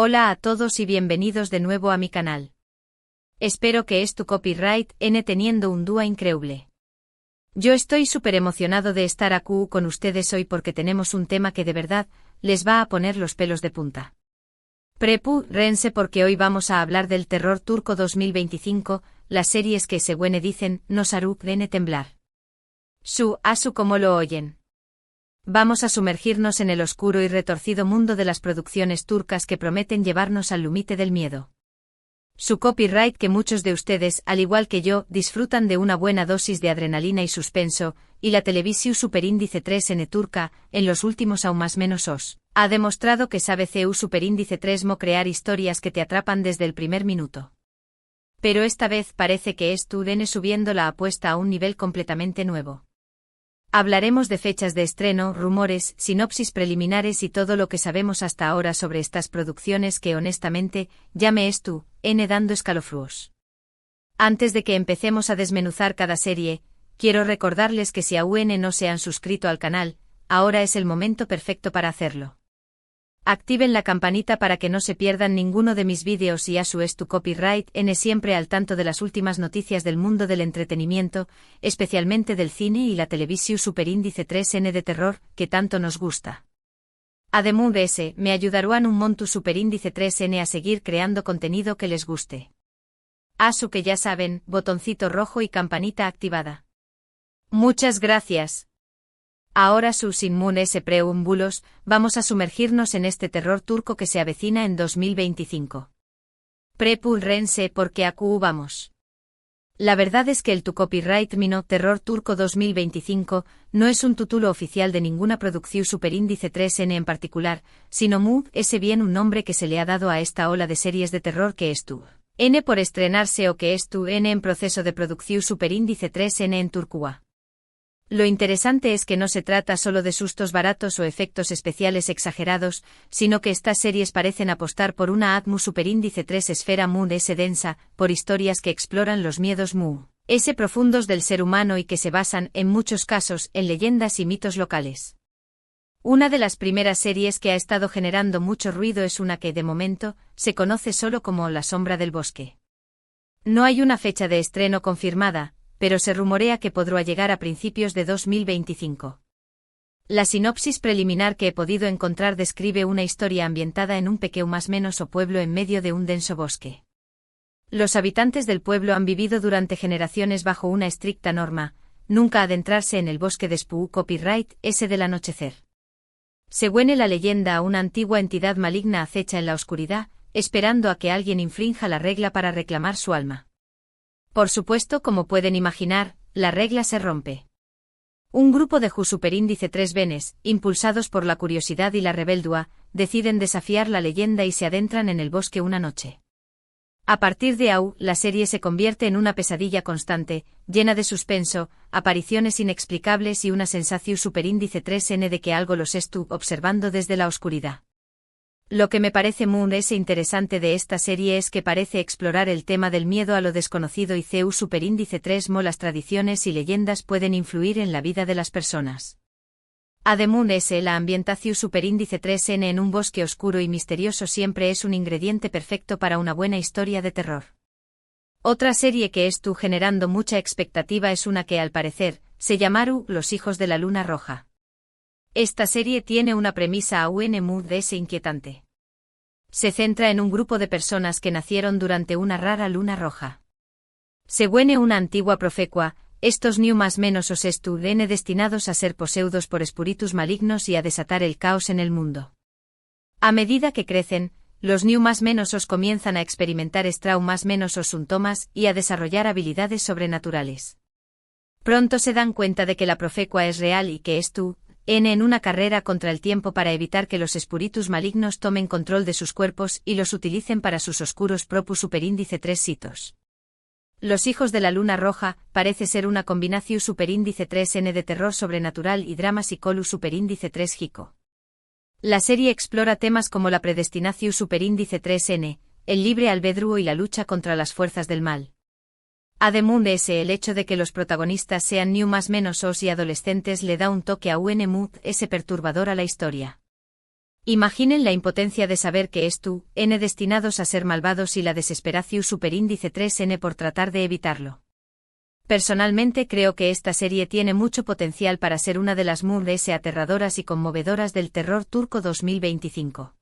Hola a todos y bienvenidos de nuevo a mi canal. Espero que tu copyright N teniendo un día increíble. Yo estoy súper emocionado de estar aquí con ustedes hoy porque tenemos un tema que de verdad les va a poner los pelos de punta. Prepárense porque hoy vamos a hablar del terror turco 2025, las series que según dicen nos harán temblar. Asu como lo oyen. Vamos a sumergirnos en el oscuro y retorcido mundo de las producciones turcas que prometen llevarnos al límite del miedo. Su copyright que muchos de ustedes, al igual que yo, disfrutan de una buena dosis de adrenalina y suspenso, y la televisión superíndice 3N turca, en los últimos aún más menos os, ha demostrado que sabe superíndice 3 mo crear historias que te atrapan desde el primer minuto. Pero esta vez parece que viene subiendo la apuesta a un nivel completamente nuevo. Hablaremos de fechas de estreno, rumores, sinopsis preliminares y todo lo que sabemos hasta ahora sobre estas producciones que honestamente, ya me dando escalofríos. Antes de que empecemos a desmenuzar cada serie, quiero recordarles que si aún no se han suscrito al canal, ahora es el momento perfecto para hacerlo. Activen la campanita para que no se pierdan ninguno de mis vídeos y tu copyright N siempre al tanto de las últimas noticias del mundo del entretenimiento, especialmente del cine y la televisión superíndice 3N de terror, que tanto nos gusta. Además me ayudarán un monto superíndice 3N a seguir creando contenido que les guste. Asu que ya saben, botoncito rojo y campanita activada. Muchas gracias. Ahora sin preámbulos, vamos a sumergirnos en este terror turco que se avecina en 2025. Prepárense porque aquí vamos. La verdad es que el tu copyright mino Terror Turco 2025 no es un título oficial de ninguna producción superíndice 3N en particular, sino bien un nombre que se le ha dado a esta ola de series de terror que N por estrenarse o que N en proceso de producción superíndice 3N en Turquía. Lo interesante es que no se trata solo de sustos baratos o efectos especiales exagerados, sino que estas series parecen apostar por una ATMU superíndice 3 esfera densa, por historias que exploran los miedos profundos del ser humano y que se basan, en muchos casos, en leyendas y mitos locales. Una de las primeras series que ha estado generando mucho ruido es una que, de momento, se conoce solo como La sombra del bosque. No hay una fecha de estreno confirmada, pero se rumorea que podrá llegar a principios de 2025. La sinopsis preliminar que he podido encontrar describe una historia ambientada en un pequeño más menos o pueblo en medio de un denso bosque. Los habitantes del pueblo han vivido durante generaciones bajo una estricta norma, nunca adentrarse en el bosque de copyright del anochecer. Según la leyenda, una antigua entidad maligna acecha en la oscuridad, esperando a que alguien infrinja la regla para reclamar su alma. Por supuesto, como pueden imaginar, la regla se rompe. Un grupo de superíndice 3 venes, impulsados por la curiosidad y la rebeldía, deciden desafiar la leyenda y se adentran en el bosque una noche. A partir de ahí, la serie se convierte en una pesadilla constante, llena de suspenso, apariciones inexplicables y una sensación superíndice 3N de que algo los observando desde la oscuridad. Lo que me parece muy interesante de esta serie es que parece explorar el tema del miedo a lo desconocido y superíndice 3 mo las tradiciones y leyendas pueden influir en la vida de las personas. Además la ambientación superíndice 3N en un bosque oscuro y misterioso siempre es un ingrediente perfecto para una buena historia de terror. Otra serie que generando mucha expectativa es una que al parecer, se llamará Los hijos de la luna roja. Esta serie tiene una premisa aún inquietante. Se centra en un grupo de personas que nacieron durante una rara luna roja. Según una antigua profecua, estos más menos os destinados a ser poseídos por espíritus malignos y a desatar el caos en el mundo. A medida que crecen, los más menos os comienzan a experimentar más menos os síntomas y a desarrollar habilidades sobrenaturales. Pronto se dan cuenta de que la profecua es real y que en una carrera contra el tiempo para evitar que los espíritus malignos tomen control de sus cuerpos y los utilicen para sus oscuros propus superíndice 3 sitos. Los hijos de la luna roja parece ser una combinación superíndice 3N de terror sobrenatural y drama psicolus superíndice 3 jico. La serie explora temas como la predestinación superíndice 3N, el libre albedrío y la lucha contra las fuerzas del mal. Además el hecho de que los protagonistas sean más menos os y adolescentes le da un toque perturbador a la historia. Imaginen la impotencia de saber que N destinados a ser malvados y la desesperación superíndice 3N por tratar de evitarlo. Personalmente creo que esta serie tiene mucho potencial para ser una de las más aterradoras y conmovedoras del terror turco 2025.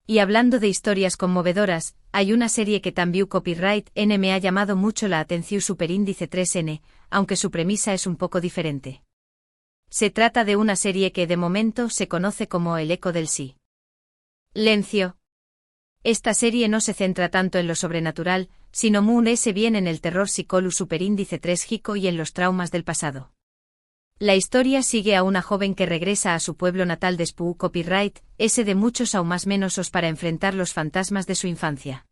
Y hablando de historias conmovedoras, hay una serie que también Copyright N me ha llamado mucho la atención superíndice 3N, aunque su premisa es un poco diferente. Se trata de una serie que de momento se conoce como El eco del silencio. Esta serie no se centra tanto en lo sobrenatural, sino bien en el terror psicólogo superíndice 3 Hico y en los traumas del pasado. La historia sigue a una joven que regresa a su pueblo natal después Copyright de muchos aún más menosos para enfrentar los fantasmas de su infancia.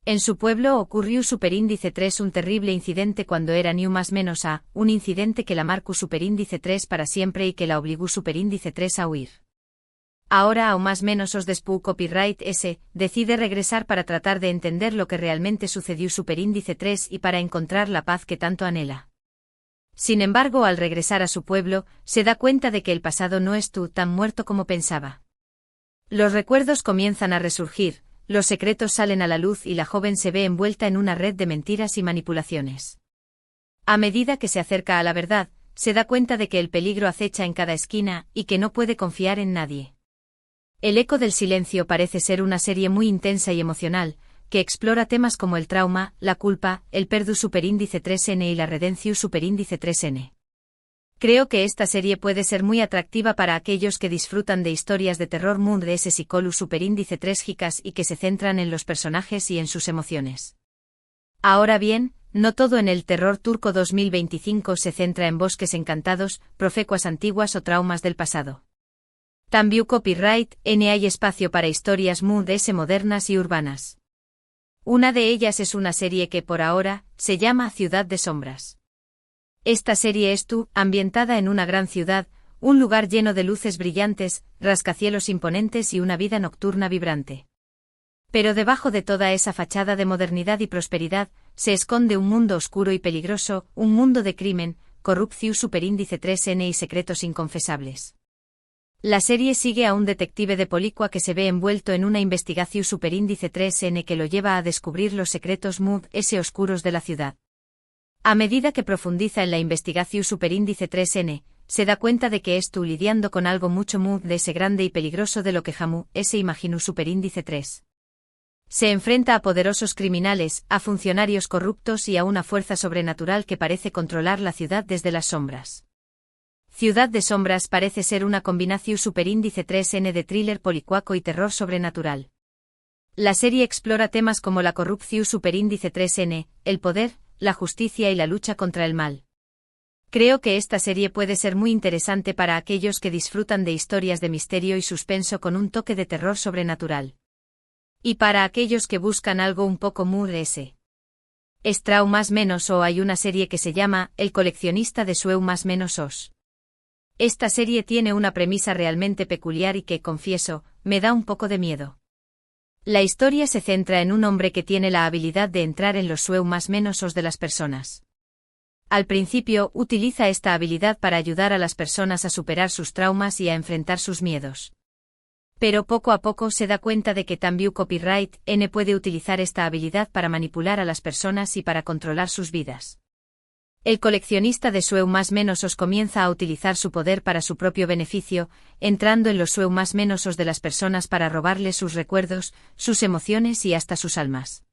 En su pueblo ocurrió superíndice 3 un terrible incidente cuando era new más menos a, un incidente que la marcó superíndice 3 para siempre y que la obligó superíndice 3 a huir. Ahora aún más menos os después Copyright decide regresar para tratar de entender lo que realmente sucedió superíndice 3 y para encontrar la paz que tanto anhela. Sin embargo, al regresar a su pueblo, se da cuenta de que el pasado no es tan muerto como pensaba. Los recuerdos comienzan a resurgir, los secretos salen a la luz y la joven se ve envuelta en una red de mentiras y manipulaciones. A medida que se acerca a la verdad, se da cuenta de que el peligro acecha en cada esquina y que no puede confiar en nadie. El eco del silencio parece ser una serie muy intensa y emocional, que explora temas como el trauma, la culpa, el perdu superíndice 3N y la redención superíndice 3N. Creo que esta serie puede ser muy atractiva para aquellos que disfrutan de historias de terror de ese psicólogo superíndice 3 gicas y que se centran en los personajes y en sus emociones. Ahora bien, no todo en el terror turco 2025 se centra en bosques encantados, profecuas antiguas o traumas del pasado. También Copyright N hay espacio para historias modernas y urbanas. Una de ellas es una serie que por ahora se llama Ciudad de Sombras. Esta serie es ambientada en una gran ciudad, un lugar lleno de luces brillantes, rascacielos imponentes y una vida nocturna vibrante. Pero debajo de toda esa fachada de modernidad y prosperidad, se esconde un mundo oscuro y peligroso, un mundo de crimen, corrupción superíndice 3N y secretos inconfesables. La serie sigue a un detective de Policua que se ve envuelto en una investigación superíndice 3N que lo lleva a descubrir los secretos oscuros de la ciudad. A medida que profundiza en la investigación superíndice 3N, se da cuenta de que lidiando con algo mucho grande y peligroso de lo que jamás imaginó superíndice 3. Se enfrenta a poderosos criminales, a funcionarios corruptos y a una fuerza sobrenatural que parece controlar la ciudad desde las sombras. Ciudad de Sombras parece ser una combinación superíndice 3N de thriller policuaco y terror sobrenatural. La serie explora temas como la corrupción superíndice 3N, el poder, la justicia y la lucha contra el mal. Creo que esta serie puede ser muy interesante para aquellos que disfrutan de historias de misterio y suspenso con un toque de terror sobrenatural. Y para aquellos que buscan algo un poco más menos o hay una serie que se llama El coleccionista de Sueu más menos os. Esta serie tiene una premisa realmente peculiar y que, confieso, me da un poco de miedo. La historia se centra en un hombre que tiene la habilidad de entrar en los sueños más menosos de las personas. Al principio, utiliza esta habilidad para ayudar a las personas a superar sus traumas y a enfrentar sus miedos. Pero poco a poco se da cuenta de que también Copyright N puede utilizar esta habilidad para manipular a las personas y para controlar sus vidas. El coleccionista de sueños más menosos comienza a utilizar su poder para su propio beneficio, entrando en los sueños más menosos de las personas para robarles sus recuerdos, sus emociones y hasta sus almas.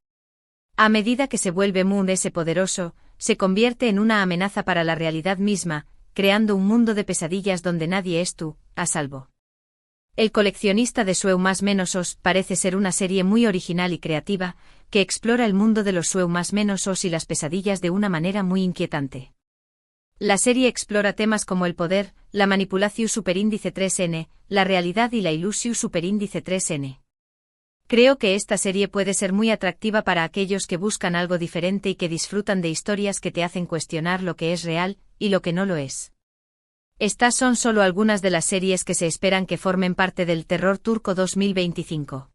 A medida que se vuelve poderoso, se convierte en una amenaza para la realidad misma, creando un mundo de pesadillas donde nadie es a salvo. El coleccionista de sueños más menosos parece ser una serie muy original y creativa, que explora el mundo de los sueños más menosos y las pesadillas de una manera muy inquietante. La serie explora temas como el poder, la manipulación superíndice 3N, la realidad y la ilusión superíndice 3N. Creo que esta serie puede ser muy atractiva para aquellos que buscan algo diferente y que disfrutan de historias que te hacen cuestionar lo que es real y lo que no lo es. Estas son solo algunas de las series que se esperan que formen parte del terror turco 2025.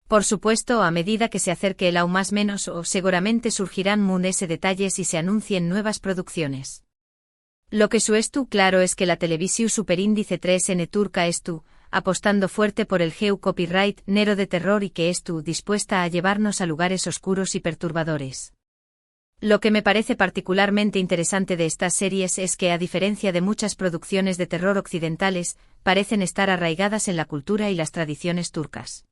Por supuesto, a medida que se acerque el aún más menos seguramente surgirán detalles y se anuncien nuevas producciones. Lo que claro es que la televisión superíndice 3N turca apostando fuerte por el GEU copyright nero de terror y que estu dispuesta a llevarnos a lugares oscuros y perturbadores. Lo que me parece particularmente interesante de estas series es que, a diferencia de muchas producciones de terror occidentales, parecen estar arraigadas en la cultura y las tradiciones turcas.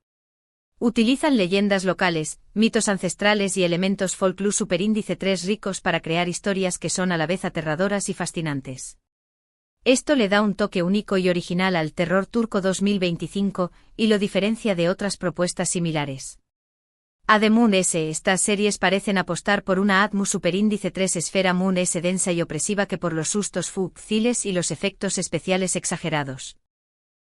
Utilizan leyendas locales, mitos ancestrales y elementos folclore superíndice 3 ricos para crear historias que son a la vez aterradoras y fascinantes. Esto le da un toque único y original al terror turco 2025 y lo diferencia de otras propuestas similares. Además, estas series parecen apostar por una atmósfera superíndice 3 esfera moon S densa y opresiva que por los sustos fúciles y los efectos especiales exagerados.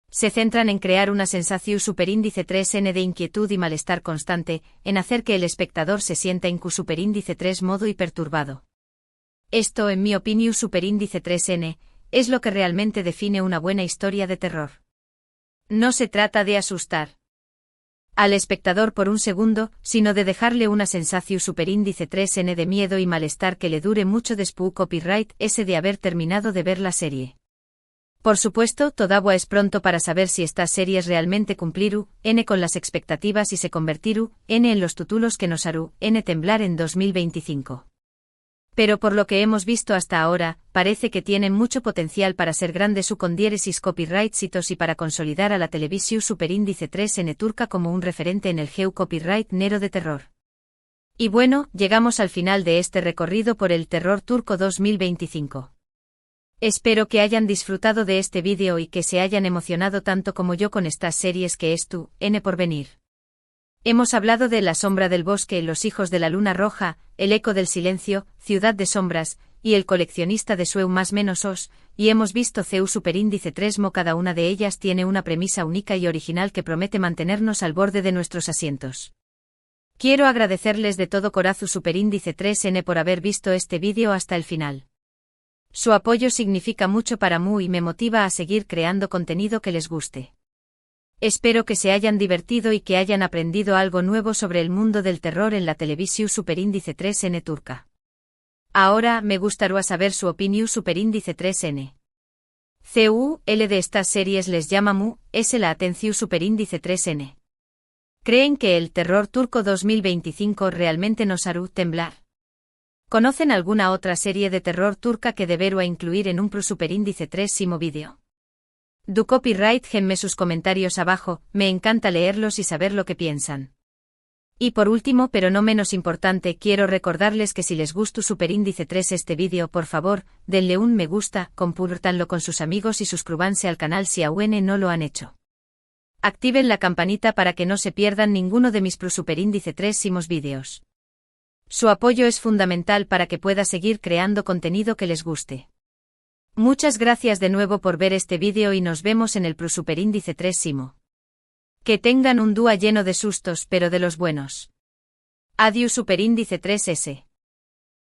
Se centran en crear una sensación superíndice 3N de inquietud y malestar constante, en hacer que el espectador se sienta en superíndice 3 modo y perturbado. Esto, en mi opinión, superíndice 3N, es lo que realmente define una buena historia de terror. No se trata de asustar al espectador por un segundo, sino de dejarle una sensación superíndice 3N de miedo y malestar que le dure mucho después copyright ese de haber terminado de ver la serie. Por supuesto, todavía es pronto para saber si estas series realmente cumpliru n con las expectativas y se convertiru n en los títulos que nos harú n temblar en 2025. Pero por lo que hemos visto hasta ahora, parece que tienen mucho potencial para ser grandes con diéresis copyright hitos y para consolidar a la televisión superíndice 3N turca como un referente en el GEU copyright nero de terror. Y bueno, llegamos al final de este recorrido por el terror turco 2025. Espero que hayan disfrutado de este vídeo y que se hayan emocionado tanto como yo con estas series que estu n por venir. Hemos hablado de La sombra del bosque, Los hijos de la luna roja, El eco del silencio, Ciudad de sombras, y El coleccionista de Sueu más menos os, y hemos visto CEU superíndice 3 mo. Cada una de ellas tiene una premisa única y original que promete mantenernos al borde de nuestros asientos. Quiero agradecerles de todo corazón superíndice 3N por haber visto este vídeo hasta el final. Su apoyo significa mucho para mí y me motiva a seguir creando contenido que les guste. Espero que se hayan divertido y que hayan aprendido algo nuevo sobre el mundo del terror en la televisión superíndice 3N turca. Ahora me gustaría saber su opinión superíndice 3N. CUL de estas series les llama mu, es la atención superíndice 3N. ¿Creen que el terror turco 2025 realmente nos hará temblar? ¿Conocen alguna otra serie de terror turca que debería incluir en un superíndice 3 vídeo? Du copyright genme sus comentarios abajo, me encanta leerlos y saber lo que piensan. Y por último pero no menos importante, quiero recordarles que si les gusta superíndice 3 este vídeo, por favor, denle un me gusta, compártanlo con sus amigos y suscríbanse al canal si aún no lo han hecho. Activen la campanita para que no se pierdan ninguno de mis superíndice 3 vídeos. Su apoyo es fundamental para que pueda seguir creando contenido que les guste. Muchas gracias de nuevo por ver este vídeo y nos vemos en el superíndice 3. Que tengan un día lleno de sustos pero de los buenos. Adiós superíndice 3S.